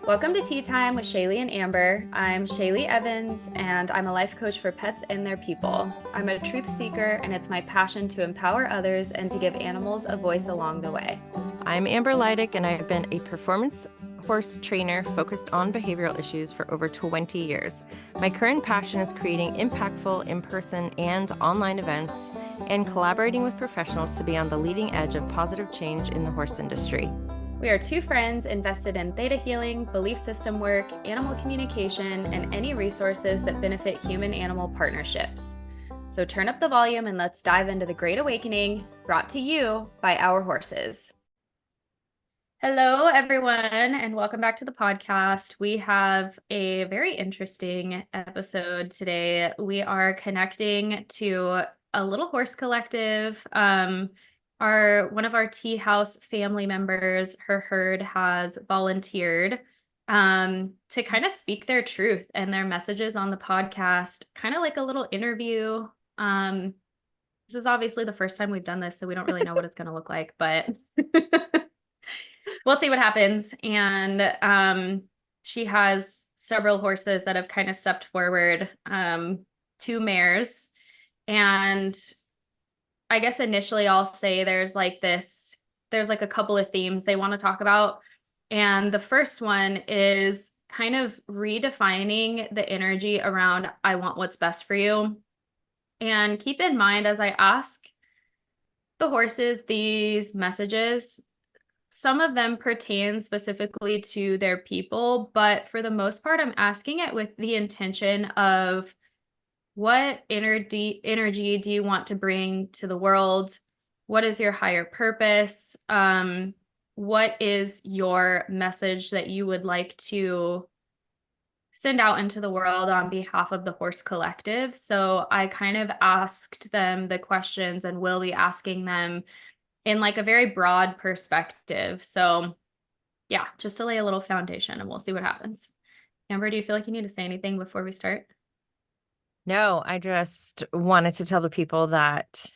Welcome to Tea Time with Shayleigh and Amber. I'm Shayleigh Evans, and I'm a life coach for pets and their people. I'm a truth seeker, and it's my passion to empower others and to give animals a voice along the way. I'm Amber Leidick, and I've been a performance horse trainer focused on behavioral issues for over 20 years. My current passion is creating impactful in-person and online events and collaborating with professionals to be on the leading edge of positive change in the horse industry. We are two friends invested in Theta Healing, belief system work, animal communication, and any resources that benefit human-animal partnerships. So turn up the volume and let's dive into the Great Awakening, brought to you by our horses. Hello, everyone, and welcome back to the podcast. We have a very interesting episode today. We are connecting to a little horse collective. One of our tea house family members, her herd, has volunteered to kind of speak their truth and their messages on the podcast, kind of like a little interview. This is obviously the first time we've done this, so we don't really know what it's going to look like, but we'll see what happens. And she has several horses that have kind of stepped forward, two mares. And I guess initially I'll say there's like a couple of themes they want to talk about. And the first one is kind of redefining the energy around I want what's best for you. And keep in mind, as I ask the horses these messages, some of them pertain specifically to their people, but for the most part, I'm asking it with the intention of what energy do you want to bring to the world? What is your higher purpose? What is your message that you would like to send out into the world on behalf of the horse collective? So I kind of asked them the questions and will be asking them in like a very broad perspective. So yeah, just to lay a little foundation and we'll see what happens. Amber, do you feel like you need to say anything before we start? No, I just wanted to tell the people that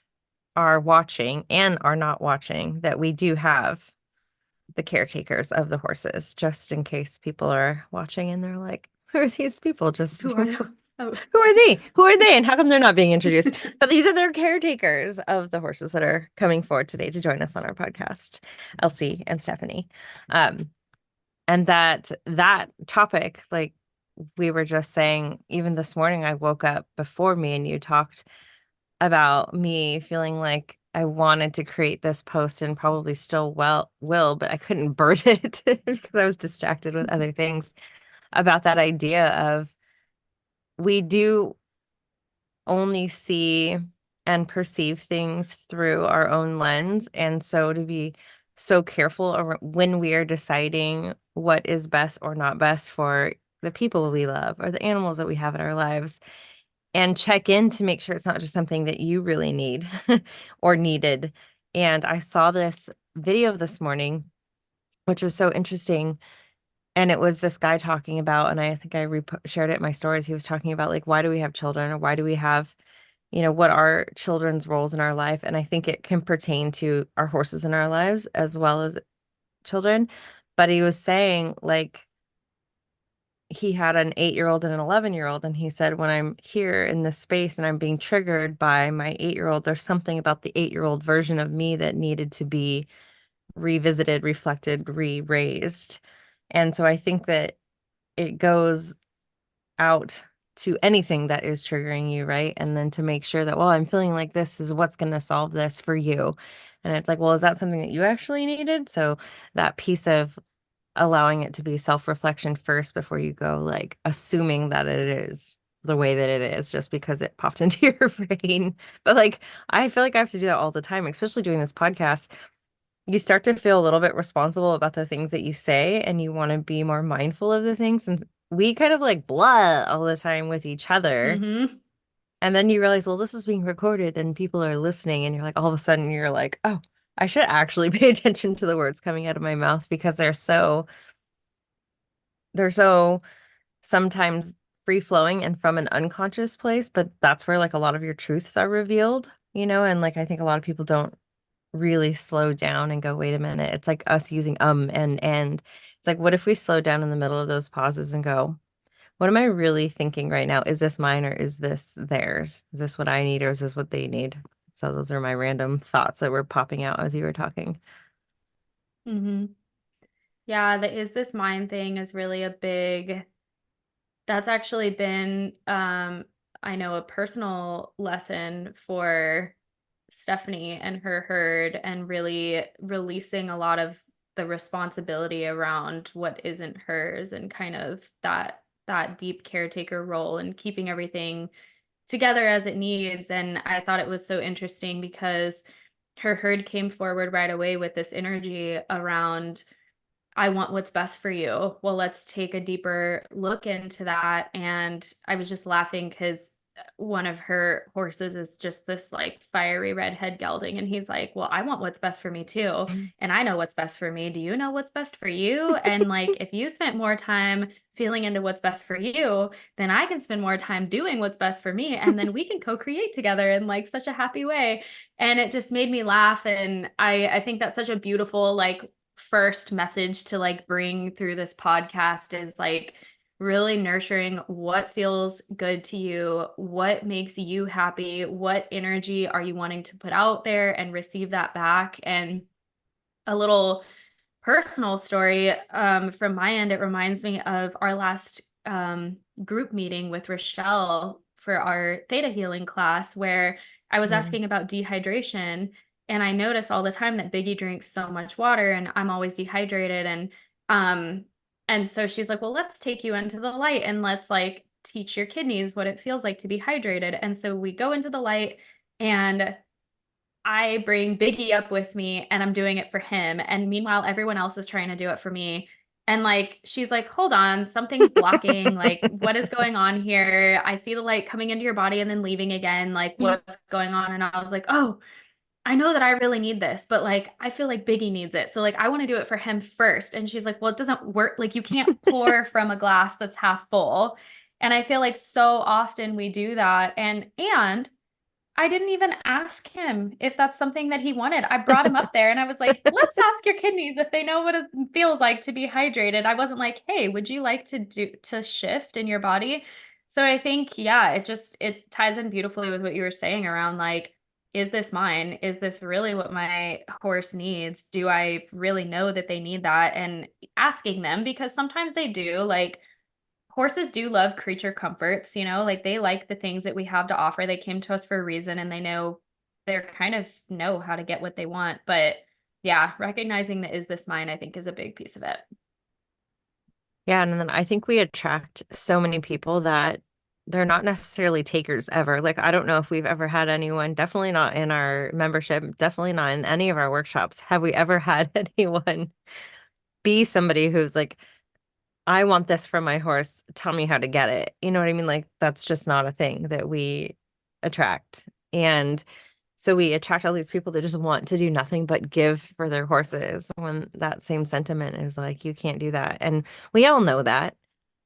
are watching and are not watching that we do have the caretakers of the horses, just in case people are watching and they're like, who are these people? Just Who are they? Oh. Who are they? Who are they? And how come they're not being introduced? But these are their caretakers of the horses that are coming forward today to join us on our podcast, Elsie and Stephanie. And that topic, like we were just saying, even this morning, I woke up before me and you talked about me feeling like I wanted to create this post and probably still will, but I couldn't birth it because I was distracted with other things about that idea of we do only see and perceive things through our own lens. And so to be so careful when we are deciding what is best or not best for the people we love or the animals that we have in our lives, and check in to make sure it's not just something that you really need or needed. And I saw this video this morning, which was so interesting. And it was this guy talking about, and I think I shared it in my stories. He was talking about like, why do we have children, or why do we have, what are children's roles in our life? And I think it can pertain to our horses in our lives as well as children. But he was saying like, he had an 8-year-old and an 11-year-old, and he said, when I'm here in this space and I'm being triggered by my 8-year-old, there's something about the 8-year-old version of me that needed to be revisited, reflected, re-raised. And so I think that it goes out to anything that is triggering you, right? And then to make sure that, well, I'm feeling like this is what's going to solve this for you. And it's like, well, is that something that you actually needed? So that piece of allowing it to be self-reflection first before you go like assuming that it is the way that it is just because it popped into your brain. But like, I feel like I have to do that all the time, especially doing this podcast. You start to feel a little bit responsible about the things that you say, and you want to be more mindful of the things. And we kind of like blah all the time with each other. Mm-hmm. And then you realize, well, this is being recorded and people are listening. And you're like, all of a sudden you're like, oh, I should actually pay attention to the words coming out of my mouth because they're so sometimes free flowing and from an unconscious place. But that's where like a lot of your truths are revealed, and like I think a lot of people don't really slow down and go, wait a minute. It's like us using and It's like, what if we slow down in the middle of those pauses and go, what am I really thinking right now? Is this mine or is this theirs? Is this what I need or is this what they need? So those are my random thoughts that were popping out as you were talking. Hmm. Yeah, the is this mine thing is really a big, that's actually been, I know, a personal lesson for Stephanie and her herd, and really releasing a lot of the responsibility around what isn't hers, and kind of that deep caretaker role and keeping everything together as it needs. And I thought it was so interesting because her herd came forward right away with this energy around, I want what's best for you. Well, let's take a deeper look into that. And I was just laughing because one of her horses is just this like fiery redhead gelding. And he's like, well, I want what's best for me too. And I know what's best for me. Do you know what's best for you? And like, if you spent more time feeling into what's best for you, then I can spend more time doing what's best for me. And then we can co-create together in like such a happy way. And it just made me laugh. And I think that's such a beautiful, like, first message to like bring through this podcast, is like really nurturing what feels good to you, what makes you happy, what energy are you wanting to put out there and receive that back. And a little personal story, from my end, it reminds me of our last group meeting with Rochelle for our Theta Healing class, where I was Mm. asking about dehydration. And I notice all the time that Biggie drinks so much water and I'm always dehydrated. Um, and so she's like, well, let's take you into the light and let's like teach your kidneys what it feels like to be hydrated. And so we go into the light, and I bring Biggie up with me and I'm doing it for him. And meanwhile, everyone else is trying to do it for me. And like, she's like, hold on, something's blocking. Like, what is going on here? I see the light coming into your body and then leaving again. Like, what's going on? And I was like, oh, I know that I really need this, but like, I feel like Biggie needs it. So like, I want to do it for him first. And she's like, well, it doesn't work. Like, you can't pour from a glass that's half full. And I feel like so often we do that. And I didn't even ask him if that's something that he wanted. I brought him up there and I was like, let's ask your kidneys if they know what it feels like to be hydrated. I wasn't like, hey, would you like to shift in your body? So I think, yeah, it ties in beautifully with what you were saying around like, is this mine? Is this really what my horse needs? Do I really know that they need that? And asking them, because sometimes they do. Like, horses do love creature comforts, like they like the things that we have to offer. They came to us for a reason, and they're kind of know how to get what they want. But yeah, recognizing that is this mine, I think, is a big piece of it. Yeah, and then I think we attract so many people that they're not necessarily takers ever. Like, I don't know if we've ever had anyone, definitely not in our membership, definitely not in any of our workshops. Have we ever had anyone be somebody who's like, I want this from my horse. Tell me how to get it. You know what I mean? Like, that's just not a thing that we attract. And so we attract all these people that just want to do nothing but give for their horses, when that same sentiment is like, you can't do that. And we all know that.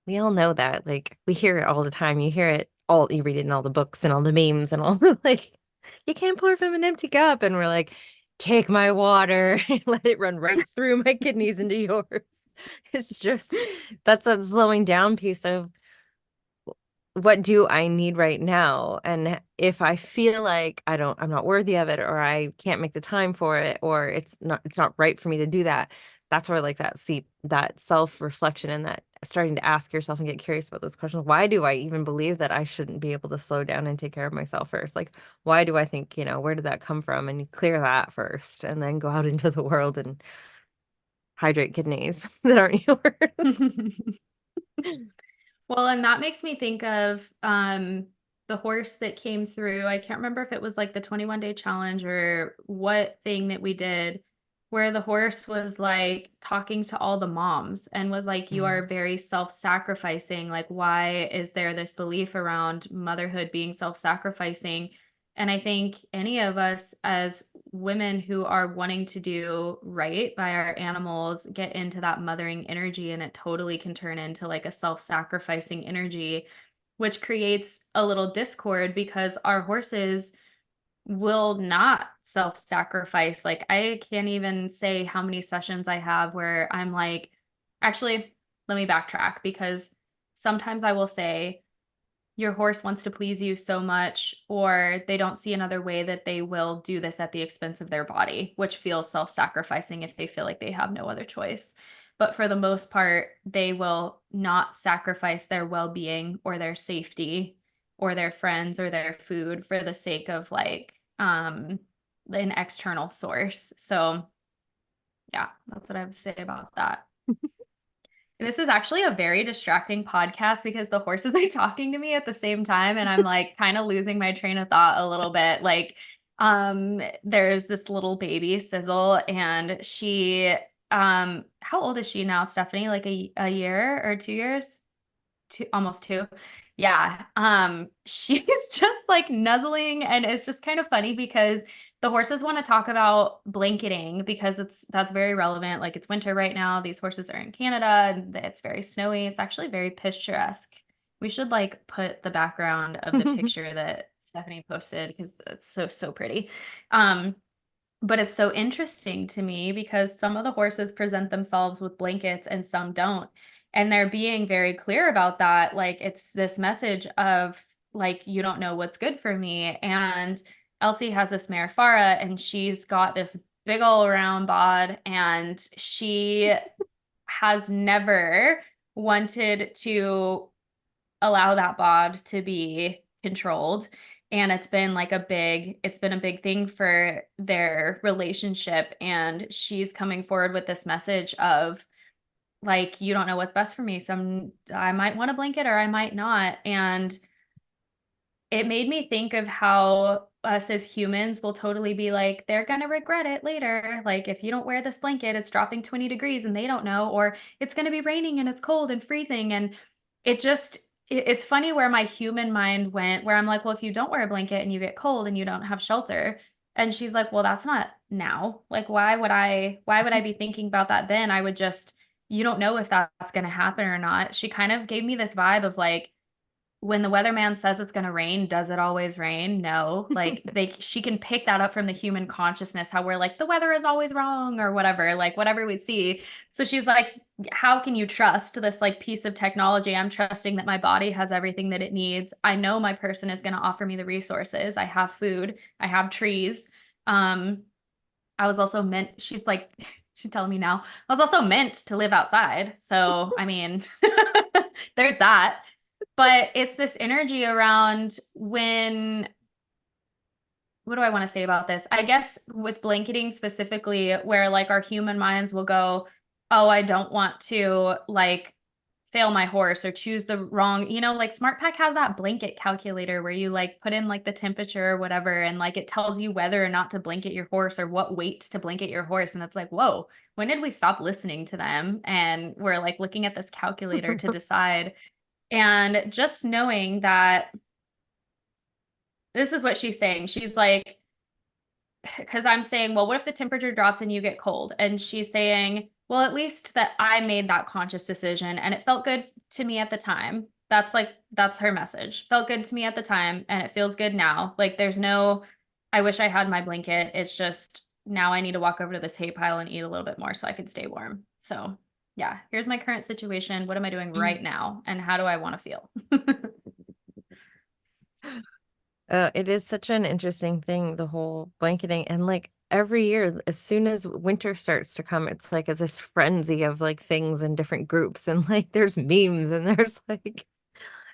We all know that. Like, we hear it all the time. You hear it all, you read it in all the books and all the memes and all the like, you can't pour from an empty cup. And we're like, take my water and let it run right through my kidneys into yours. It's just, that's a slowing down piece of, what do I need right now? And if I feel like I'm not worthy of it, or I can't make the time for it, or it's not right for me to do that, that's where like that self-reflection and that starting to ask yourself and get curious about those questions. Why do I even believe that I shouldn't be able to slow down and take care of myself first? Like, why do I think, where did that come from? And you clear that first and then go out into the world and hydrate kidneys that aren't yours. Well, and that makes me think of the horse that came through. I can't remember if it was like the 21-day challenge or what thing that we did, where the horse was like talking to all the moms and was like, you Mm. are very self-sacrificing. Like, why is there this belief around motherhood being self-sacrificing? And I think any of us as women who are wanting to do right by our animals get into that mothering energy, and it totally can turn into like a self-sacrificing energy, which creates a little discord because our horses will not self-sacrifice. Like, I can't even say how many sessions I have where I'm like, Actually, let me backtrack because sometimes I will say, your horse wants to please you so much, or they don't see another way that they will do this at the expense of their body, which feels self sacrificing if they feel like they have no other choice. But for the most part, they will not sacrifice their well being or their safety or their friends or their food for the sake of like an external source. So, yeah, that's what I have to say about that. This is actually a very distracting podcast because the horses are talking to me at the same time and I'm like kind of losing my train of thought a little bit. Like there's this little baby Sizzle and she how old is she now, Stephanie? Like a year or 2 years? Two, almost two. Yeah. She's just like nuzzling and it's just kind of funny because the horses want to talk about blanketing because that's very relevant. Like it's winter right now. These horses are in Canada and it's very snowy. It's actually very picturesque. We should like put the background of the picture that Stephanie posted because it's so pretty. Um, but it's so interesting to me because some of the horses present themselves with blankets and some don't. And they're being very clear about that. Like it's this message of like, you don't know what's good for me. And Elsie has this mare Farah and she's got this big ol' round bod and she has never wanted to allow that bod to be controlled. And it's been a big thing for their relationship. And she's coming forward with this message of like, you don't know what's best for me. I might want a blanket or I might not. And it made me think of how us as humans will totally be like, they're going to regret it later. Like, if you don't wear this blanket, it's dropping 20 degrees and they don't know, or it's going to be raining and it's cold and freezing. And it just, it's funny where my human mind went, where I'm like, well, if you don't wear a blanket and you get cold and you don't have shelter. And she's like, well, that's not now. Like, why would I be thinking about that then? I would just, you don't know if that's going to happen or not. She kind of gave me this vibe of like, when the weatherman says it's going to rain, does it always rain? No. Like she can pick that up from the human consciousness, how we're like, the weather is always wrong or whatever, like whatever we see. So she's like, how can you trust this like piece of technology? I'm trusting that my body has everything that it needs. I know my person is going to offer me the resources. I have food. I have trees. I was also meant, she's like, she's telling me now, I was also meant to live outside. So, I mean, there's that. But it's this energy around when, what do I want to say about this? I guess with blanketing specifically, where like our human minds will go, oh, I don't want to like fail my horse or choose the wrong, like Smart Pack has that blanket calculator where you like put in like the temperature or whatever, and like it tells you whether or not to blanket your horse or what weight to blanket your horse. And it's like, whoa, when did we stop listening to them? And we're like looking at this calculator to decide. And just knowing that this is what she's saying. She's like, because I'm saying, well, what if the temperature drops and you get cold? And she's saying, well, at least that I made that conscious decision and it felt good to me at the time. That's her message. Felt good to me at the time and it feels good now. Like there's no, I wish I had my blanket. It's just now I need to walk over to this hay pile and eat a little bit more so I can stay warm. So yeah, here's my current situation. What am I doing right now? And how do I want to feel? It is such an interesting thing, the whole blanketing. And like every year, as soon as winter starts to come, it's like this frenzy of like things in different groups. And like there's memes and there's like,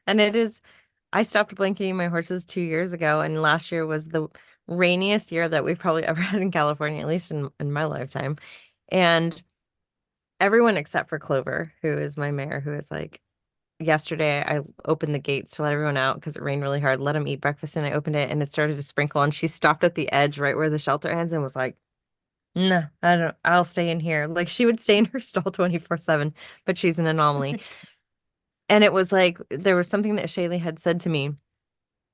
and it is, I stopped blanketing my horses 2 years ago. And last year was the rainiest year that we've probably ever had in California, at least in my lifetime. And everyone except for Clover, who is my mare, who is like, yesterday I opened the gates to let everyone out because it rained really hard, let them eat breakfast, and I opened it and it started to sprinkle and she stopped at the edge right where the shelter ends and was like, no, I'll stay in here. Like she would stay in her stall 24/7, but she's an anomaly. And it was like there was something that Shayleigh had said to me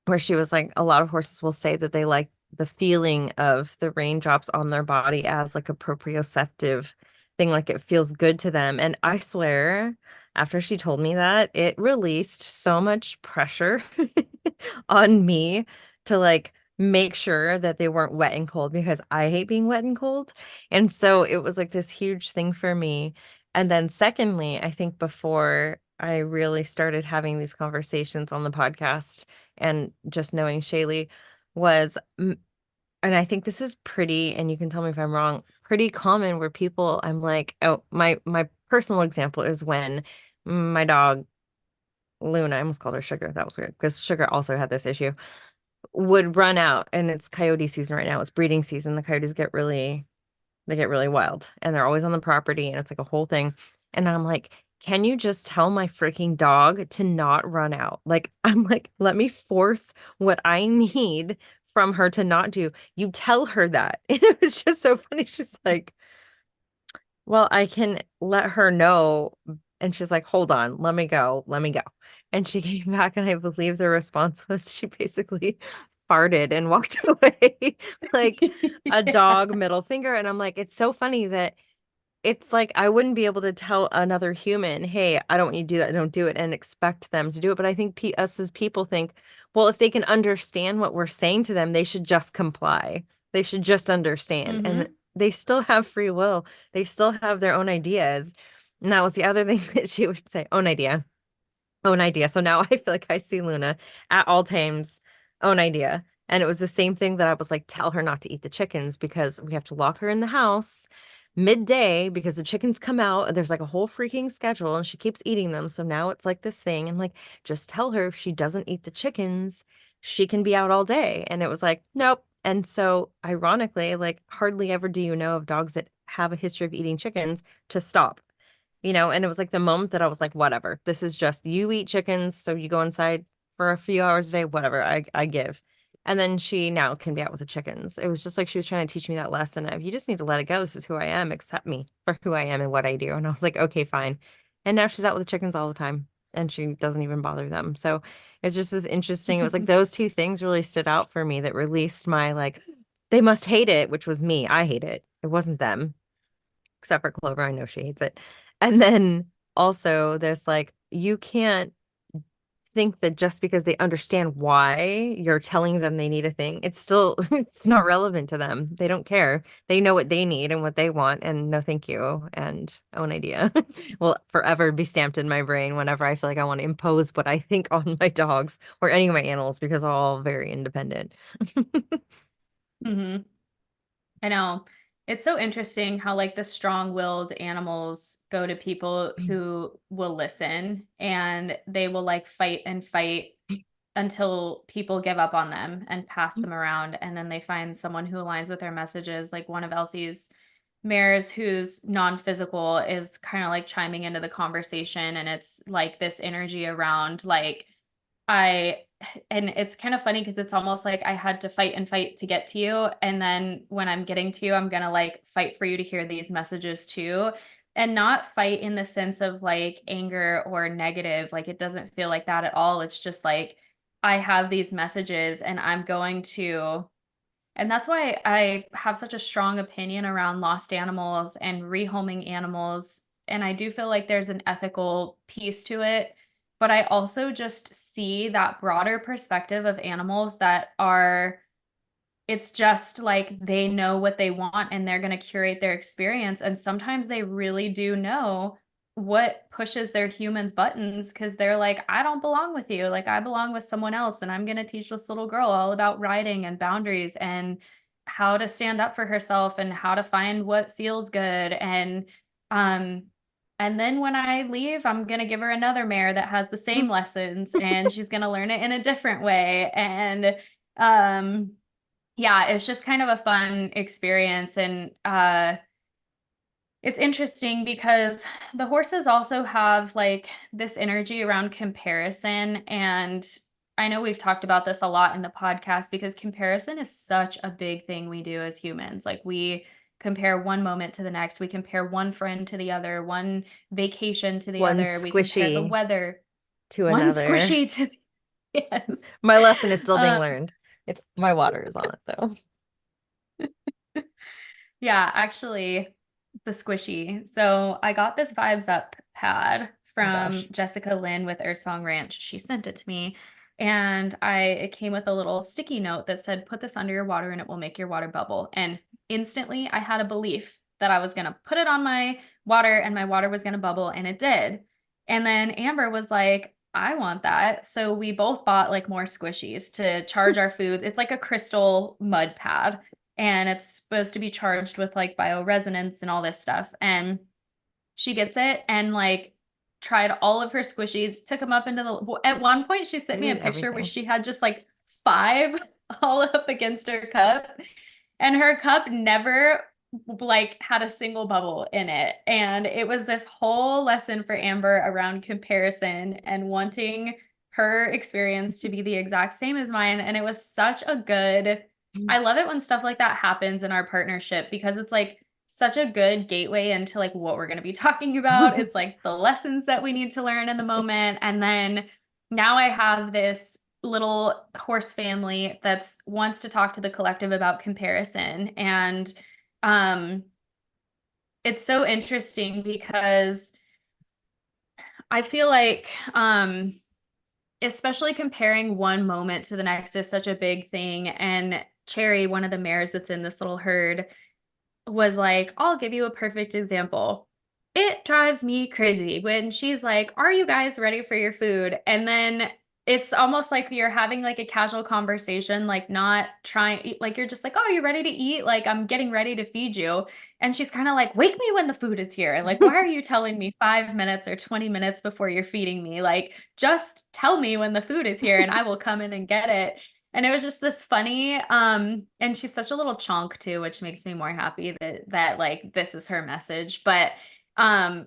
where she was like, a lot of horses will say that they like the feeling of the raindrops on their body as like a proprioceptive thing, like it feels good to them. And I swear, after she told me that, it released so much pressure on me to like make sure that they weren't wet and cold because I hate being wet and cold. And so it was like this huge thing for me. And then secondly, I think before I really started having these conversations on the podcast and just knowing Shayleigh was, and I think this is pretty, and you can tell me if I'm wrong, pretty common where people, I'm like, oh, my personal example is when my dog Luna, I almost called her Sugar. That was weird because Sugar also had this issue, would run out, and it's coyote season right now. It's breeding season. The coyotes they get really wild and they're always on the property and it's like a whole thing. And I'm like, can you just tell my freaking dog to not run out? Like, I'm like, let me force what I need from her to not do. You tell her that. And it was just so funny. She's like, well, I can let her know. And she's like, hold on, let me go, let me go. And she came back, and I believe the response was she basically farted and walked away like a Yeah. dog middle finger. And I'm like, it's so funny that it's like I wouldn't be able to tell another human, hey, I don't want you to do that, don't do it, and expect them to do it. But I think us as people think, well, if they can understand what we're saying to them, they should just comply. They should just understand. And Hmm. they still have free will. They still have their own ideas. And that was the other thing that she would say, own idea, own idea. So now I feel like I see Luna at all times, own idea. And it was the same thing that I was like, tell her not to eat the chickens because we have to lock her in the house midday because the chickens come out and there's like a whole freaking schedule and she keeps eating them. So now it's like this thing. And like, just tell her if she doesn't eat the chickens, she can be out all day. And it was like, nope. And so ironically, like hardly ever do you know of dogs that have a history of eating chickens to stop, and it was like the moment that I was like, whatever, this is just you eat chickens, so you go inside for a few hours a day, whatever, I give. And then she now can be out with the chickens. It was just like she was trying to teach me that lesson of you just need to let it go. This is who I am, accept me for who I am and what I do. And I was like, okay, fine. And now she's out with the chickens all the time and she doesn't even bother them. So it's just as interesting. It was like those two things really stood out for me that released my like, they must hate it, which was me. I hate it. It wasn't them, except for Clover. I know she hates it. And then also this like you can't think that just because they understand why you're telling them they need a thing, it's still it's not relevant to them. They don't care. They know what they need and what they want, and no thank you and own idea will forever be stamped in my brain whenever I feel like I want to impose what I think on my dogs or any of my animals because they're all very independent. Hmm. I know. It's so interesting how like the strong-willed animals go to people who will listen and they will like fight and fight until people give up on them and pass them around and then they find someone who aligns with their messages. Like one of Elsie's mares who's non-physical is kind of like chiming into the conversation and it's like this energy around like I and it's kind of funny because it's almost like I had to fight and fight to get to you. And then when I'm getting to you, I'm gonna like fight for you to hear these messages too. And not fight in the sense of like anger or negative. Like it doesn't feel like that at all. It's just like I have these messages and I'm going to and that's why I have such a strong opinion around lost animals and rehoming animals. And I do feel like there's an ethical piece to it. But I also just see that broader perspective of animals that are, it's just like they know what they want and they're going to curate their experience. And sometimes they really do know what pushes their humans' buttons because they're like, I don't belong with you. Like, I belong with someone else. And I'm going to teach this little girl all about riding and boundaries and how to stand up for herself and how to find what feels good. Um, and then when I leave, I'm going to give her another mare that has the same lessons and she's going to learn it in a different way. And, um, yeah, it's just kind of a fun experience and it's interesting because the horses also have like this energy around comparison and I know we've talked about this a lot in the podcast because comparison is such a big thing we do as humans. Like we compare one moment to the next, we compare one friend to the other, one vacation to the One other, we compare the squishy weather, to one another. squishy to yes. My lesson is still being Uh, learned. It's my water is on it though. Yeah, actually, the squishy. So I got this Vibes Up pad Oh from gosh. Jessica Lynn with Earth Song Ranch. She sent it to me, and it came with a little sticky note that said, "Put this under your water, and it will make your water bubble." And instantly, I had a belief that I was going to put it on my water and my water was going to bubble, and it did. And then Amber was like, I want that. So we both bought like more squishies to charge our food. It's like a crystal mud pad, and it's supposed to be charged with like bioresonance and all this stuff. And she gets it and like tried all of her squishies, took them up into the, at one point she sent me a picture where Everything. she had just like five all up against her cup, and her cup never like had a single bubble in it. And it was this whole lesson for Amber around comparison and wanting her experience to be the exact same as mine. And it was such a good, I love it when stuff like that happens in our partnership, because it's like such a good gateway into like what we're going to be talking about. It's like the lessons that we need to learn in the moment. And then now I have this little horse family that's wants to talk to the collective about comparison. And um it's so interesting because I feel like especially comparing one moment to the next is such a big thing. And Cherry, one of the mares that's in this little herd, was like, I'll give you a perfect example. It drives me crazy when she's like, are you guys ready for your food? And then it's almost like you're having like a casual conversation, like not trying, like you're just like, oh, you ready to eat? Like, I'm getting ready to feed you. And she's kind of like, wake me when the food is here. Like, why are you telling me 5 minutes or 20 minutes before you're feeding me? Like, just tell me when the food is here and I will come in and get it. And it was just this funny, and she's such a little chonk too, which makes me more happy that like this is her message. But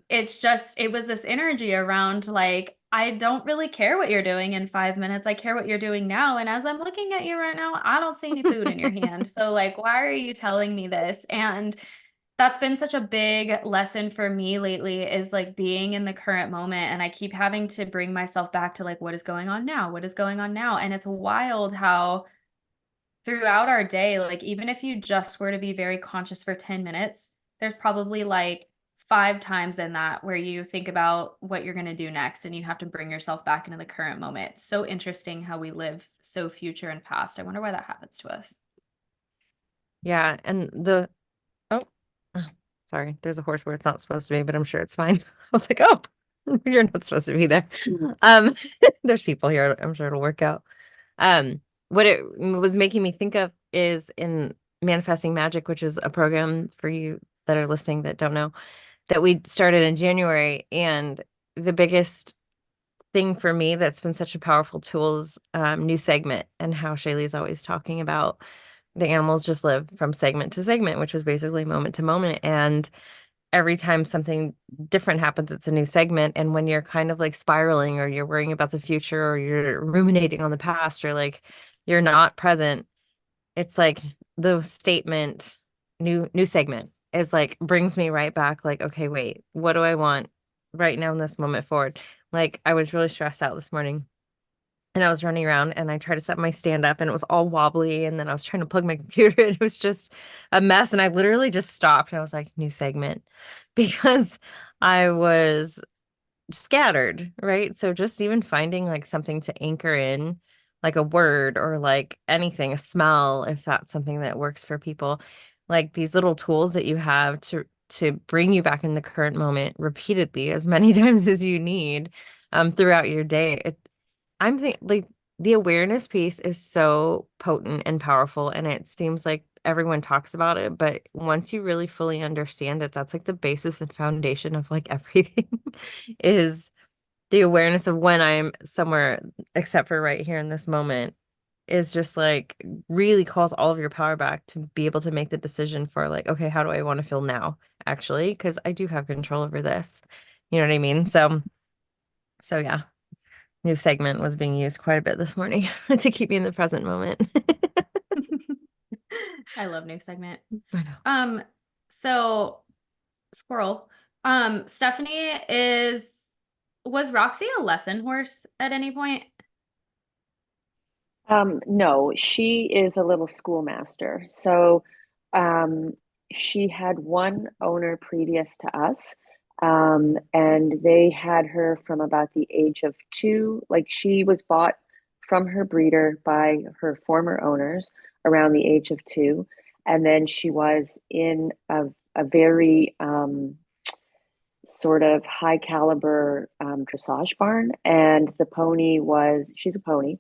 it's just, it was this energy around like, I don't really care what you're doing in 5 minutes. I care what you're doing now. And as I'm looking at you right now, I don't see any food in your hand. So like, why are you telling me this? And that's been such a big lesson for me lately, is like being in the current moment. And I keep having to bring myself back to like, what is going on now? What is going on now? And it's wild how throughout our day, like even if you just were to be very conscious for 10 minutes, there's probably like 5 times in that where you think about what you're going to do next and you have to bring yourself back into the current moment. It's so interesting how we live so future and past. I wonder why that happens to us. Yeah, and oh, oh, sorry, there's a horse where it's not supposed to be, but I'm sure it's fine. I was like, oh, you're not supposed to be there. Um, there's people here. I'm sure it'll work out. What it was making me think of is in Manifesting Magic, which is a program for you that are listening that don't know, that we started in January. And the biggest thing for me that's been such a powerful tool is new segment, and how Shayleigh is always talking about the animals just live from segment to segment, which was basically moment to moment. And every time something different happens, it's a new segment. And when you're kind of like spiraling, or you're worrying about the future, or you're ruminating on the past, or like you're not present, it's like the statement new segment is like brings me right back, like, okay, wait, what do I want right now in this moment forward? Like, I was really stressed out this morning, and I was running around, and I tried to set my stand up, and it was all wobbly, and then I was trying to plug my computer and it was just a mess. And I literally just stopped, and I was like, new segment, because I was scattered, right? So just even finding like something to anchor in, like a word, or like anything, a smell, if that's something that works for people, like these little tools that you have to bring you back in the current moment repeatedly, as many times as you need throughout your day. I'm think like the awareness piece is so potent and powerful, and it seems like everyone talks about it, but once you really fully understand that that's like the basis and foundation of like everything, is the awareness of when I'm somewhere except for right here in this moment, is just like really calls all of your power back to be able to make the decision for like, okay, how do I want to feel now? Actually, because I do have control over this. You know what I mean? So yeah, new segment was being used quite a bit this morning to keep me in the present moment. I love new segment. I know. So squirrel. Stephanie was Roxy a lesson horse at any point? No, she is a little schoolmaster. So, um, she had one owner previous to us, and they had her from about the age of 2. Like, she was bought from her breeder by her former owners around the age of 2, and then she was in a a very sort of high caliber dressage barn. And the pony was, she's a pony.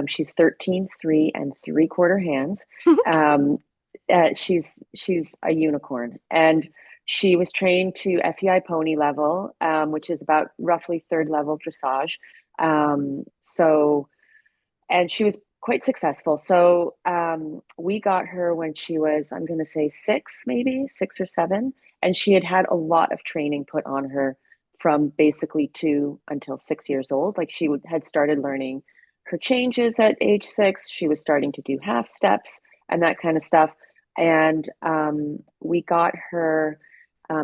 She's 13, 3 and 3/4 hands. Um, she's a unicorn. And she was trained to FEI pony level, which is about roughly third level dressage. So, and she was quite successful. So we got her when she was, I'm going to say six, maybe 6 or 7. And she had had a lot of training put on her from basically 2 until 6 years old. Like she had started learning her changes at age 6. She was starting to do half steps and that kind of stuff. And we got her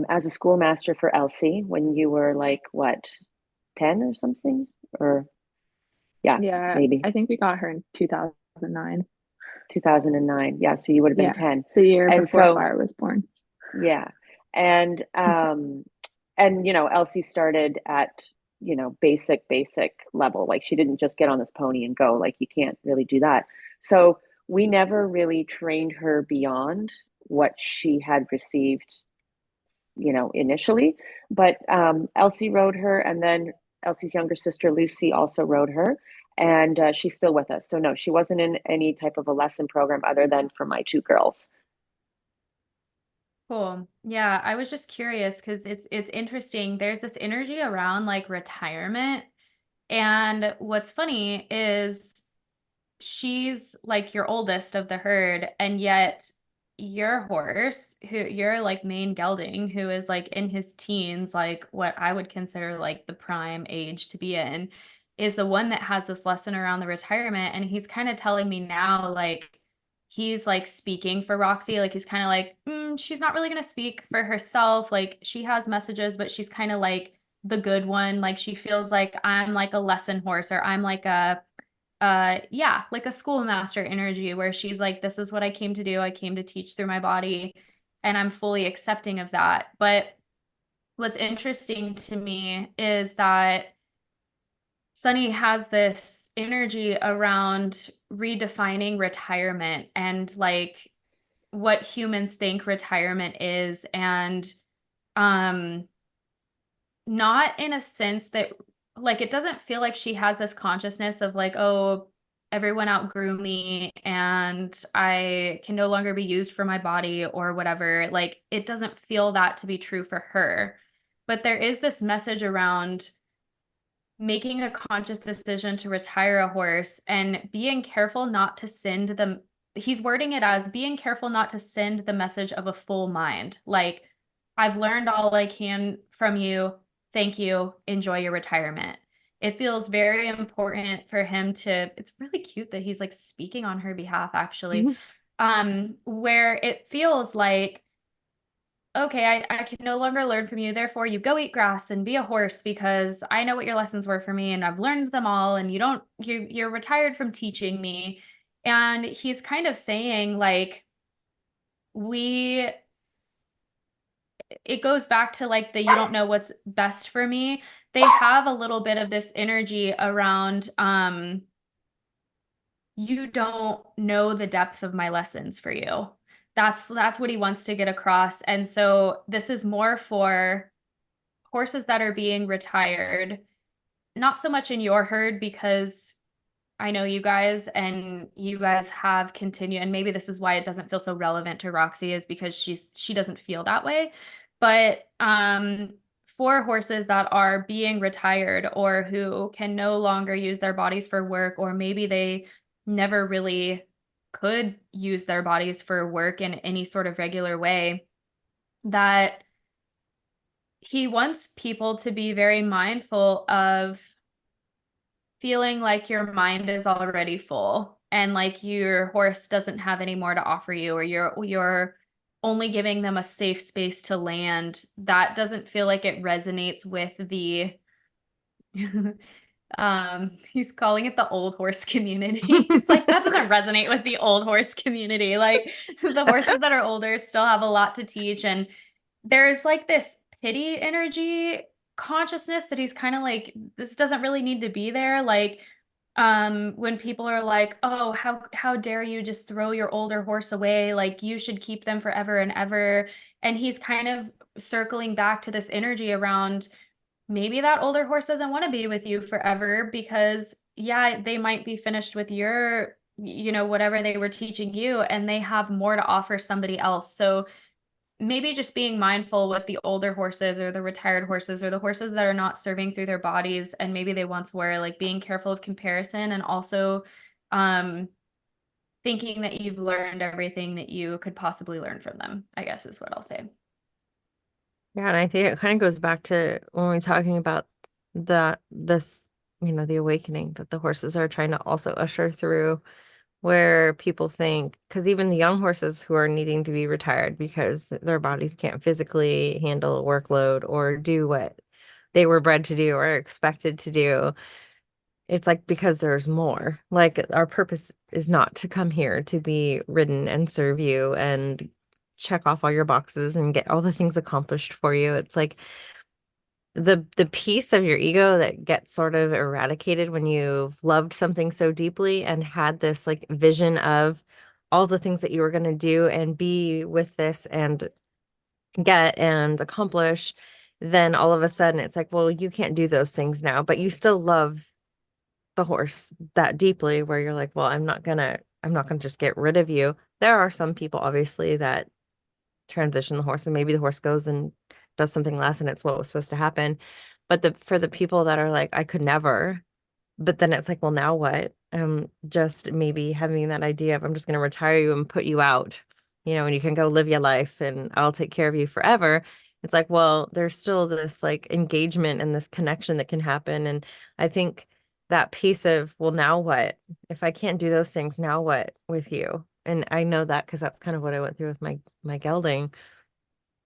as a schoolmaster for Elsie when you were like, what, 10 or something? Or yeah, Yeah, maybe I think we got her in 2009. 2009. Yeah, so you would have been Yeah, 10. the year And before so, Fire was born. yeah. And you know, Elsie started at, you know, basic level. Like she didn't just get on this pony and go, like you can't really do that. So we never really trained her beyond what she had received, you know, initially. But Elsie rode her, and then Elsie's younger sister Lucy also rode her, and she's still with us. So no, she wasn't in any type of a lesson program other than for my 2 girls. Cool. Yeah, I was just curious because it's interesting. There's this energy around like retirement. And what's funny is she's like your oldest of the herd, and yet your horse, who you're like main gelding, who is like in his teens, like what I would consider like the prime age to be in, is the one that has this lesson around the retirement. And he's kind of telling me now, like he's like speaking for Roxy, like he's kind of like, she's not really going to speak for herself. Like she has messages, but she's kind of like the good one. Like she feels like I'm like a lesson horse, or I'm like a yeah, like a schoolmaster energy where she's like, this is what I came to do. I came to teach through my body, and I'm fully accepting of that. But what's interesting to me is that Sunny has this energy around redefining retirement and like what humans think retirement is, and um not in a sense that like it doesn't feel like she has this consciousness of like, oh, everyone outgrew me and I can no longer be used for my body or whatever. Like it doesn't feel that to be true for her. But there is this message around making a conscious decision to retire a horse and being careful not to send them. He's wording it as being careful not to send the message of a full mind. Like, I've learned all I can from you. Thank you. Enjoy your retirement. It feels very important for him to, it's really cute that he's like speaking on her behalf, actually. Where it feels like, okay, I can no longer learn from you. Therefore, you go eat grass and be a horse because I know what your lessons were for me and I've learned them all. And you're retired from teaching me. And he's kind of saying like, it goes back to like the you don't know what's best for me. They have a little bit of this energy around, you don't know the depth of my lessons for you. That's what he wants to get across. And so this is more for horses that are being retired, not so much in your herd because I know you guys and you guys have continued, and maybe this is why it doesn't feel so relevant to Roxy is because she doesn't feel that way. But for horses that are being retired or who can no longer use their bodies for work, or maybe they never really could use their bodies for work in any sort of regular way, that he wants people to be very mindful of feeling like your mind is already full and like your horse doesn't have any more to offer you, or you're only giving them a safe space to land. That doesn't feel like it resonates with the he's calling it the old horse community. He's like, that doesn't resonate with the old horse community. Like the horses that are older still have a lot to teach, and there's like this pity energy consciousness that he's kind of like, this doesn't really need to be there. Like when people are like, oh, how dare you just throw your older horse away? Like you should keep them forever and ever. And he's kind of circling back to this energy around maybe that older horse doesn't want to be with you forever because yeah, they might be finished with your, whatever they were teaching you, and they have more to offer somebody else. So maybe just being mindful with the older horses or the retired horses or the horses that are not serving through their bodies and maybe they once were, like being careful of comparison, and also um thinking that you've learned everything that you could possibly learn from them, I guess is what I'll say. Yeah, and I think it kind of goes back to when we're talking about this, the awakening that the horses are trying to also usher through, where people think, because even the young horses who are needing to be retired because their bodies can't physically handle a workload or do what they were bred to do or expected to do, it's like because there's more. Like our purpose is not to come here to be ridden and serve you and check off all your boxes and get all the things accomplished for you. It's like the piece of your ego that gets sort of eradicated when you've loved something so deeply and had this like vision of all the things that you were going to do and be with this and get and accomplish. Then all of a sudden it's like, well, you can't do those things now, but you still love the horse that deeply, where you're like, well, I'm not gonna just get rid of you. There are some people obviously that transition the horse and maybe the horse goes and does something less and it's what was supposed to happen. But for the people that are like, I could never, but then it's like, well, now what? Just maybe having that idea of I'm just going to retire you and put you out, and you can go live your life and I'll take care of you forever. It's like, well, there's still this like engagement and this connection that can happen. And I think that piece of, well, now what? If I can't do those things, now what with you? And I know that because that's kind of what I went through with my gelding,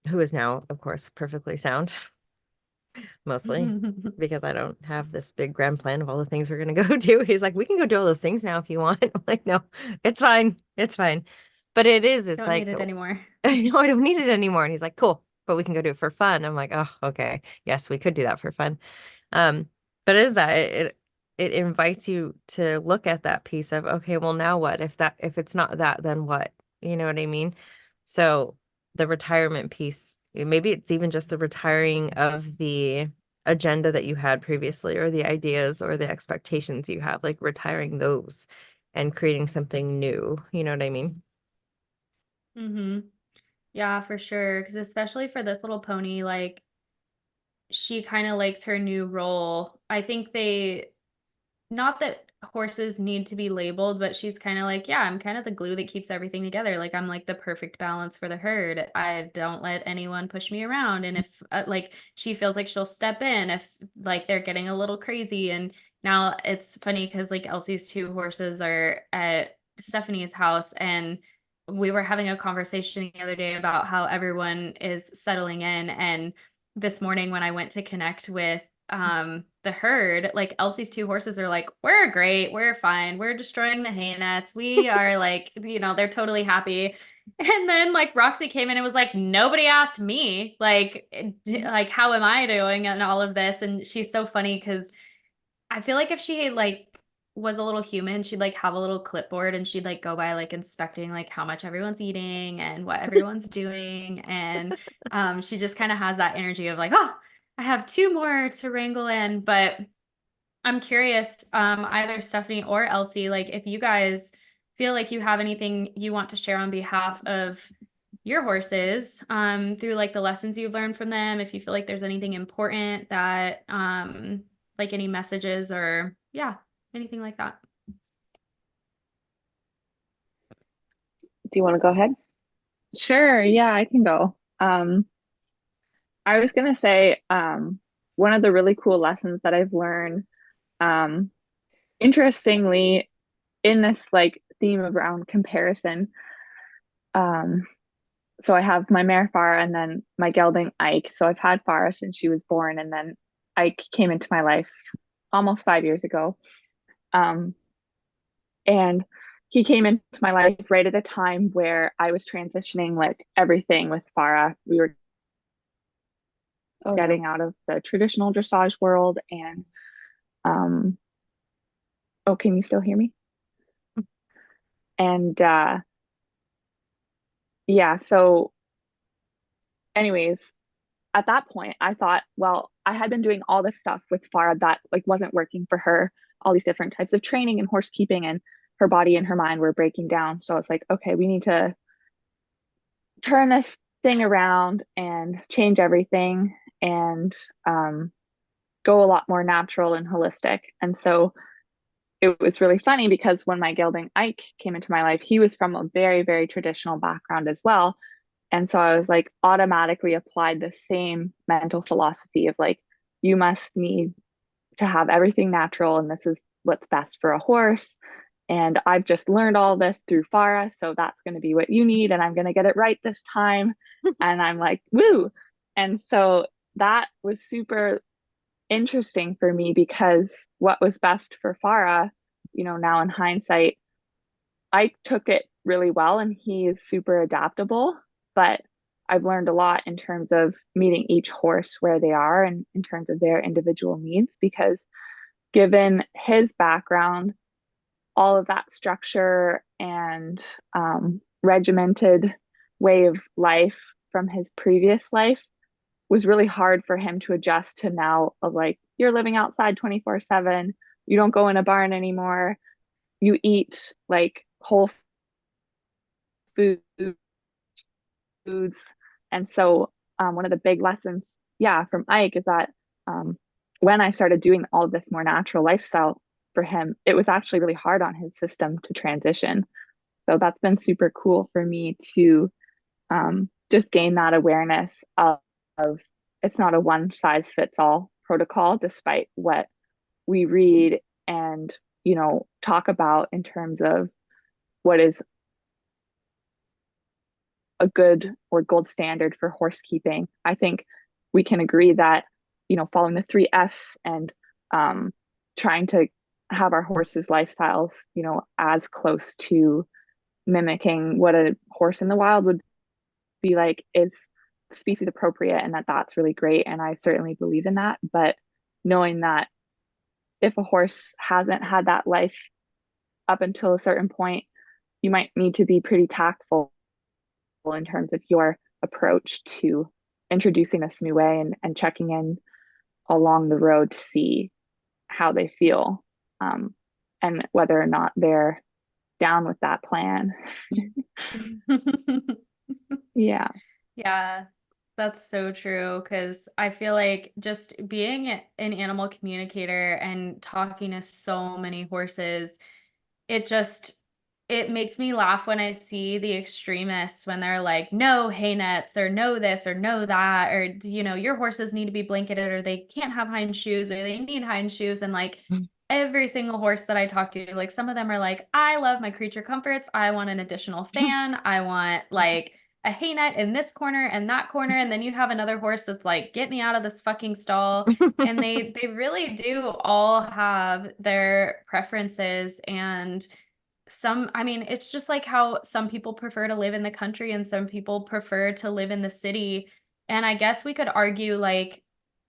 who is now, of course, perfectly sound, mostly because I don't have this big grand plan of all the things we're going to go do. He's like, we can go do all those things now if you want. I'm like, no, it's fine. It's fine. But it's Don't need like, it anymore. no, I don't need it anymore. And he's like, cool, but we can go do it for fun. I'm like, oh, okay. Yes, we could do that for fun. Um, but it is that it invites you to look at that piece of, okay, well, now what? If it's not that, then what? You know what I mean? So the retirement piece, maybe it's even just the retiring of the agenda that you had previously, or the ideas or the expectations you have, like retiring those and creating something new. You know what I mean? Yeah, for sure. Because especially for this little pony, like she kind of likes her new role. I think not that horses need to be labeled, but she's kind of like, yeah, I'm kind of the glue that keeps everything together. Like I'm like the perfect balance for the herd. I don't let anyone push me around. And if like she feels like she'll step in if like they're getting a little crazy. And now it's funny because like Elsie's two horses are at Stephanie's house, and we were having a conversation the other day about how everyone is settling in. And this morning when I went to connect with the herd, like Elsie's two horses are like, we're great, we're fine, we're destroying the hay nets, we are like, they're totally happy. And then like Roxy came in and was like, nobody asked me, like like how am I doing and all of this. And she's so funny because I feel like if she like was a little human, she'd like have a little clipboard and she'd like go by like inspecting like how much everyone's eating and what everyone's doing. And she just kind of has that energy of like, oh, I have two more to wrangle in. But I'm curious, either Stephanie or Elsie, like if you guys feel like you have anything you want to share on behalf of your horses, through like the lessons you've learned from them, if you feel like there's anything important that, like any messages or yeah, anything like that. Do you want to go ahead? Sure, yeah, I can go. I was gonna say, one of the really cool lessons that I've learned, um, interestingly, in this like theme around comparison, um, so I have my mare Farah and then my gelding Ike. So I've had Farah since she was born, and then Ike came into my life almost 5 years ago. Um, and he came into my life right at a time where I was transitioning like everything with Farah. We were Oh no. getting out of the traditional dressage world and um, Oh, can you still hear me? And yeah, so anyways, at that point, I thought, well, I had been doing all this stuff with Farah that like wasn't working for her, all these different types of training and horse keeping, and her body and her mind were breaking down. So I was like, okay, we need to turn this thing around and change everything and go a lot more natural and holistic. And so it was really funny because when my gelding Ike came into my life, he was from a very, very traditional background as well. And so I was like automatically applied the same mental philosophy of like, you must need to have everything natural, and this is what's best for a horse. And I've just learned all this through Farah, so that's going to be what you need, and I'm going to get it right this time. And I'm like, woo. And so that was super interesting for me because what was best for Farah, now in hindsight, I took it really well and he is super adaptable, but I've learned a lot in terms of meeting each horse where they are and in terms of their individual needs, because given his background, all of that structure and regimented way of life from his previous life was really hard for him to adjust to now of like, you're living outside 24/7, you don't go in a barn anymore, you eat like whole foods. And so one of the big lessons, yeah, from Ike is that when I started doing all this more natural lifestyle for him, it was actually really hard on his system to transition. So that's been super cool for me to just gain that awareness of it's not a one size fits all protocol, despite what we read and talk about in terms of what is a good or gold standard for horse keeping. I think we can agree that following the 3 F's and trying to have our horses' lifestyles as close to mimicking what a horse in the wild would be like is species appropriate, and that's really great, and I certainly believe in that. But knowing that if a horse hasn't had that life up until a certain point, you might need to be pretty tactful in terms of your approach to introducing this new way and checking in along the road to see how they feel, and whether or not they're down with that plan. Yeah. Yeah, that's so true. Because I feel like just being an animal communicator and talking to so many horses, it just it makes me laugh when I see the extremists when they're like, no hay nets or no this or no that, or your horses need to be blanketed or they can't have hind shoes or they need hind shoes. And like every single horse that I talk to, like some of them are like, I love my creature comforts. I want an additional fan. I want like a hay net in this corner and that corner. And then you have another horse that's like, get me out of this fucking stall. And they really do all have their preferences. And I mean, it's just like how some people prefer to live in the country and some people prefer to live in the city. And I guess we could argue like,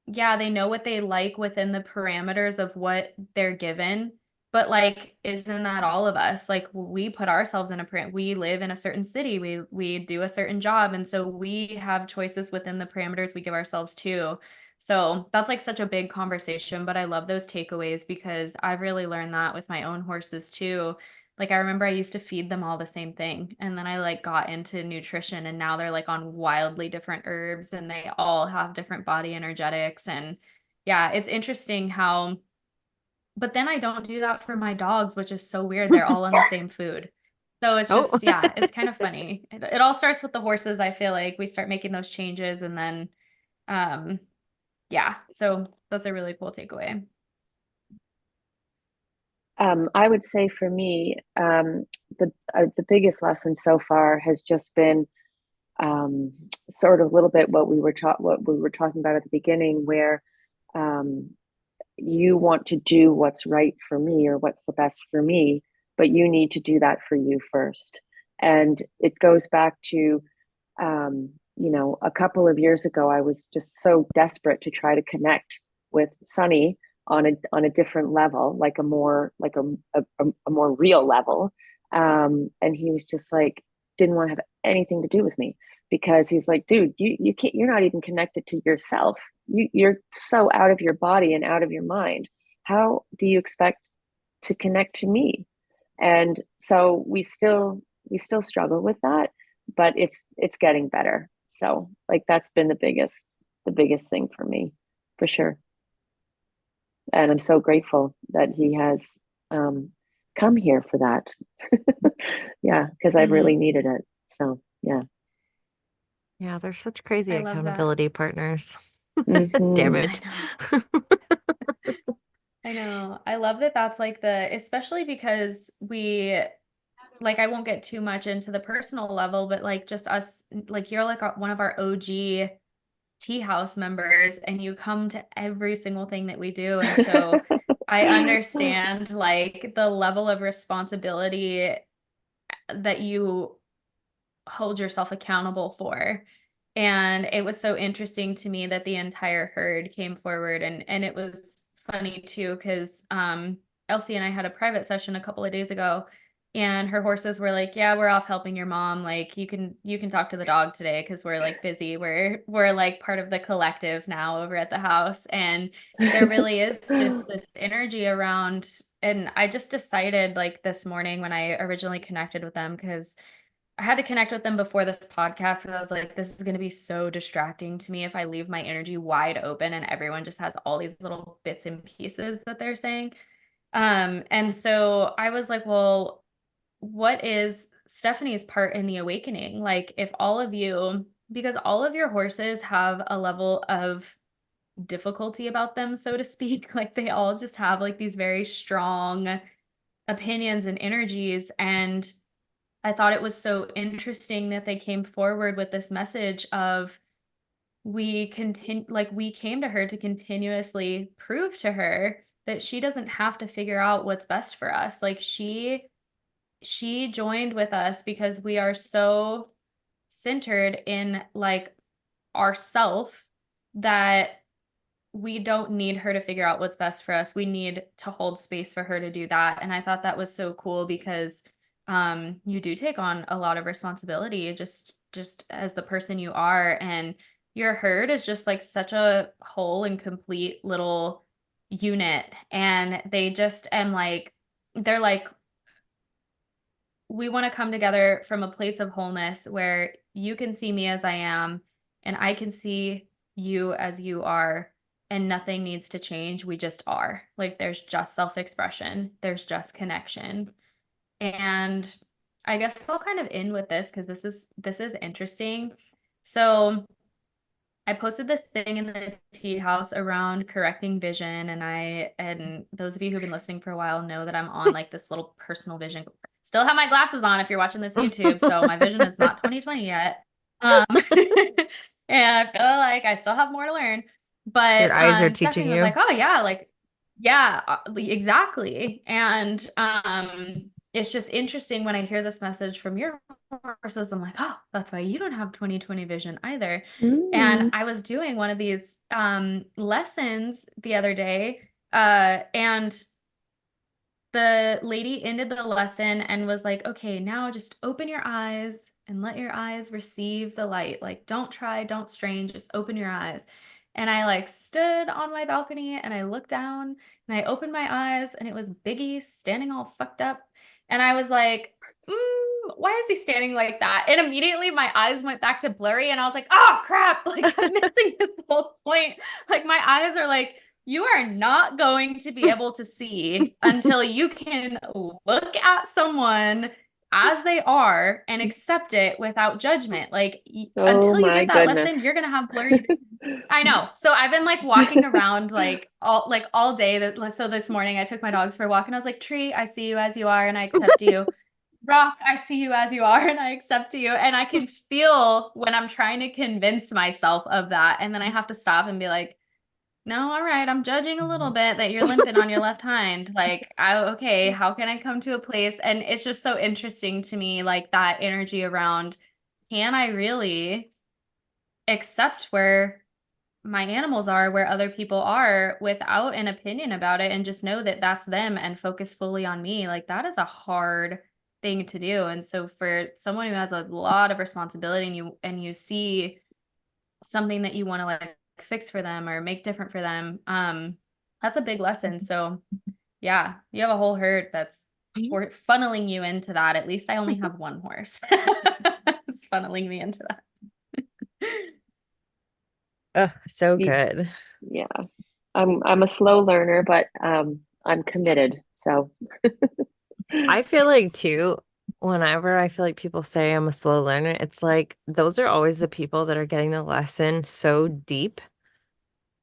yeah, they know what they like within the parameters of what they're given. But like, isn't that all of us? Like we put ourselves in we live in a certain city, we do a certain job. And so we have choices within the parameters we give ourselves too. So that's like such a big conversation, but I love those takeaways because I've really learned that with my own horses too. Like I remember I used to feed them all the same thing, and then I like got into nutrition and now they're like on wildly different herbs and they all have different body energetics. And yeah, it's interesting how but then I don't do that for my dogs, which is so weird. They're all on the same food. So it's Oh. just yeah, it's kind of funny. It all starts with the horses. I feel like we start making those changes and then um yeah, so that's a really cool takeaway. I would say for me, the biggest lesson so far has just been sort of a little bit what we were talking about at the beginning, where um, you want to do what's right for me or what's the best for me, but you need to do that for you first. And it goes back to a couple of years ago, I was just so desperate to try to connect with Sunny on a different level, like a more a more real level. And he was just like, didn't want to have anything to do with me, because he's like, dude, you can't, you're not even connected to yourself. You're so out of your body and out of your mind. How do you expect to connect to me? And so we still struggle with that, but it's getting better. So like that's been the biggest thing for me, for sure. And I'm so grateful that he has come here for that. Yeah, because I Mhm. really needed it. So yeah. Yeah, they're such crazy I love that. accountability partners. Mhm. Damn I it. know. I know. I love that that's like especially because like, I won't get too much into the personal level, but like just us, like you're like one of our OG tea house members, and you come to every single thing that we do. And so I understand like the level of responsibility that you hold yourself accountable for. And it was so interesting to me that the entire herd came forward, and it was funny too, because Elsie and I had a private session a couple of days ago, and her horses were like, yeah, we're off helping your mom, like you can talk to the dog today because we're like busy, we're like part of the collective now over at the house. And there really is just this energy around. And I just decided like this morning when I originally connected with them, because I had to connect with them before this podcast, because I was like, this is going to be so distracting to me if I leave my energy wide open and everyone just has all these little bits and pieces that they're saying. And so I was like, well, what is Stephanie's part in the awakening? Like, if all of you, because all of your horses have a level of difficulty about them, so to speak, like they all just have like these very strong opinions and energies. And I thought it was so interesting that they came forward with this message of, we came to her to continuously prove to her that she doesn't have to figure out what's best for us. Like she joined with us because we are so centered in like ourself that we don't need her to figure out what's best for us. We need to hold space for her to do that. And I thought that was so cool, because you do take on a lot of responsibility just as the person you are. And your herd is just like such a whole and complete little unit. And they just am like, they're like, we want to come together from a place of wholeness where you can see me as I am and I can see you as you are, and nothing needs to change. We just are. Like there's just self-expression, there's just connection. And I guess I'll kind of end with this because this is interesting. So I posted this thing in the tea house around correcting vision, and those of you who've been listening for a while know that I'm on like this little personal vision. Still have my glasses on if you're watching this YouTube, so my vision is not 2020 yet. And I feel like I still have more to learn. But Your eyes are teaching Stephanie was you. like, "Oh yeah, like yeah, exactly." And it's just interesting when I hear this message from your horses. I'm like, "Oh, that's why you don't have 2020 vision either." And Mm. I was doing one of these lessons the other day, and the lady ended the lesson and was like, okay, now just open your eyes and let your eyes receive the light. Like, don't try, don't strain, just open your eyes. And I like stood on my balcony and I looked down and I opened my eyes, and it was Biggie standing all fucked up. And I was like, why is he standing like that? And immediately my eyes went back to blurry, and I was like, oh crap, like I'm missing this whole point. Like my eyes are like, you are not going to be able to see until you can look at someone as they are and accept it without judgment. Like Oh until you my get that lesson, goodness. you're going to have blurry vision. I know. So I've been like walking around like all day. So this morning I took my dogs for a walk, and I was like, Tree, I see you as you are and I accept you. Rock, I see you as you are and I accept you. And I can feel when I'm trying to convince myself of that. And then I have to stop and be like, no, all right, I'm judging a little bit that you're limping on your left hind. Like, okay, how can I come to a place? And it's just so interesting to me, like that energy around, can I really accept where my animals are where other people are without an opinion about it and just know that that's them and focus fully on me. Like that is a hard thing to do. And so for someone who has a lot of responsibility and you see something that you want to like fix for them or make different for them, that's a big lesson. So yeah, you have a whole herd that's funneling you into that. At least I only have one horse. It's funneling me into that. Oh, so Yeah. good. Yeah. I'm a slow learner, but I'm committed. So I feel like too, whenever I feel like people say I'm a slow learner, it's like those are always the people that are getting the lesson so deep.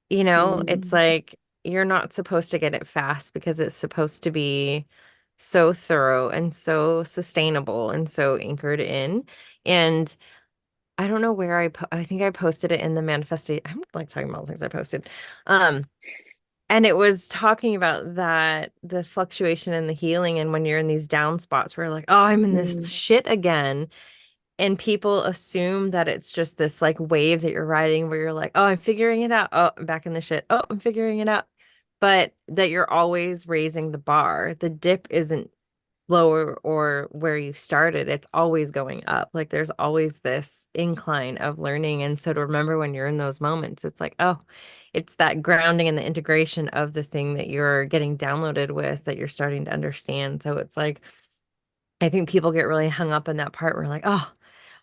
It's mm, like you're not supposed to get it fast because it's supposed to be so thorough and so sustainable and so anchored in. And I don't know where I think I posted it in the manifestation. I'm like talking about things I posted. Um, and it was talking about that the fluctuation and the healing, and when you're in these down spots where you're like, oh, I'm in this mm, shit again. And people assume that it's just this like wave that you're riding where you're like, oh, I'm figuring it out. Oh, I'm back in the shit. Oh, I'm figuring it out. But that you're always raising the bar. The dip isn't lower or where you started. It's always going up. Like there's always this incline of learning. And so to remember when you're in those moments, it's like, oh, it's that grounding and the integration of the thing that you're getting downloaded with that you're starting to understand. So it's like, I think people get really hung up in that part where like, oh,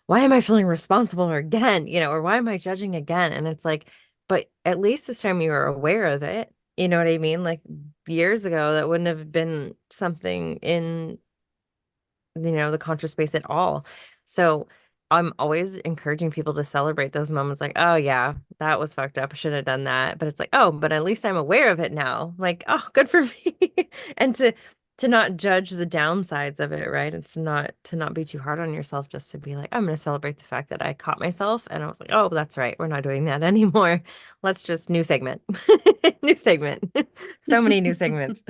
why am I feeling responsible again? Or why am I judging again? And it's like, but at least this time you were aware of it. You know what I mean? Like years ago, that wouldn't have been something in, the conscious space at all. So I'm always encouraging people to celebrate those moments like, oh yeah, that was fucked up. I should have done that. But it's like, oh, but at least I'm aware of it now. Like, oh, good for me. And to not judge the downsides of it, right? It's to not be too hard on yourself, just to be like, I'm going to celebrate the fact that I caught myself and I was like, oh, that's right. We're not doing that anymore. Let's just new segment. New segment. So many new segments.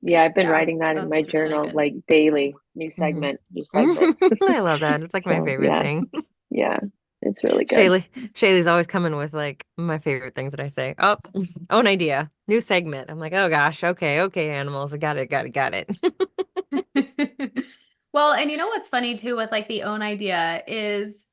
yeah, I've been Yeah, writing that in my that's really journal good. like daily. New Hmm. segment, new segment. I love that. It's like my So favorite yeah, thing. yeah, it's really good. Shayleigh's always coming with like my favorite things that I say. Oh, own idea, new segment. I'm like, oh gosh, okay, animals, I got it. Well, and you know what's funny too with like the own idea is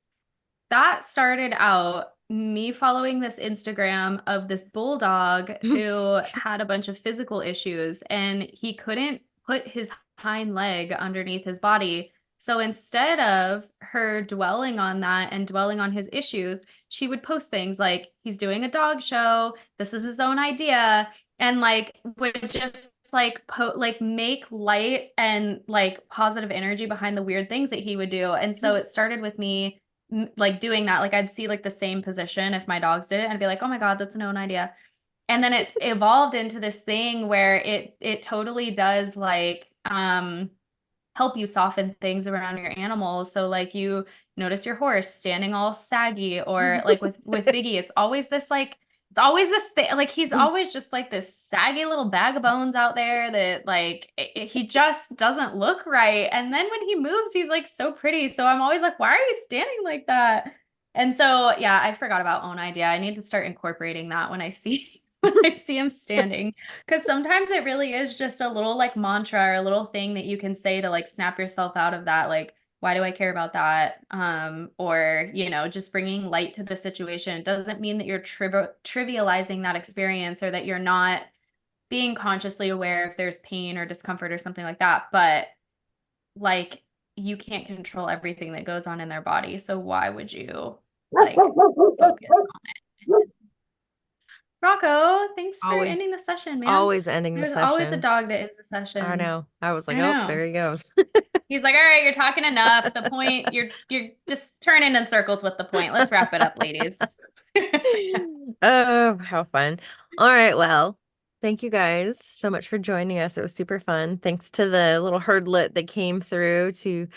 that started out me following this Instagram of this bulldog who had a bunch of physical issues and he couldn't put his hind leg underneath his body. So instead of her dwelling on that and dwelling on his issues, she would post things like he's doing a dog show, this is his own idea, and like would just like like make light and like positive energy behind the weird things that he would do. And so it started with me like doing that. Like I'd see like the same position if my dogs did it and I'd be like, oh my God, that's an own idea. And then it evolved into this thing where it totally does like help you soften things around your animals. So like you notice your horse standing all saggy, or like with Biggie, it's always this thing, like he's always just like this saggy little bag of bones out there that like he just doesn't look right. And then when he moves, he's like so pretty. So I'm always like, why are you standing like that? And so yeah, I forgot about own idea. I need to start incorporating that when I see when I see him standing. Because sometimes it really is just a little like mantra or a little thing that you can say to like snap yourself out of that. Like, why do I care about that? Or, just bringing light to the situation. It doesn't mean that you're trivializing that experience or that you're not being consciously aware if there's pain or discomfort or something like that. But like, you can't control everything that goes on in their body. So why would you like focus on it? Rocco, thanks for Always, ending the session, man. always ending the There's always a session. dog that ends the I session. know. I was like, I oh, know. there he goes. He's like, all right, you're talking enough. The point, you're just turning in circles with the point. Let's wrap it up, ladies. Oh, how fun. All right, well, thank you guys so much for joining us. It was super fun. Thanks to the little herdlet that came through to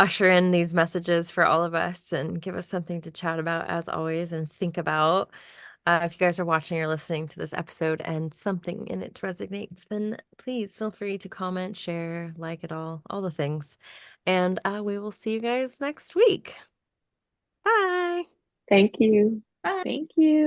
usher in these messages for all of us and give us something to chat about as always and think about. If you guys are watching or listening to this episode and something in it resonates, then please feel free to comment, share, like it all the things. And we will see you guys next week. Bye. Thank you. Bye. Thank you.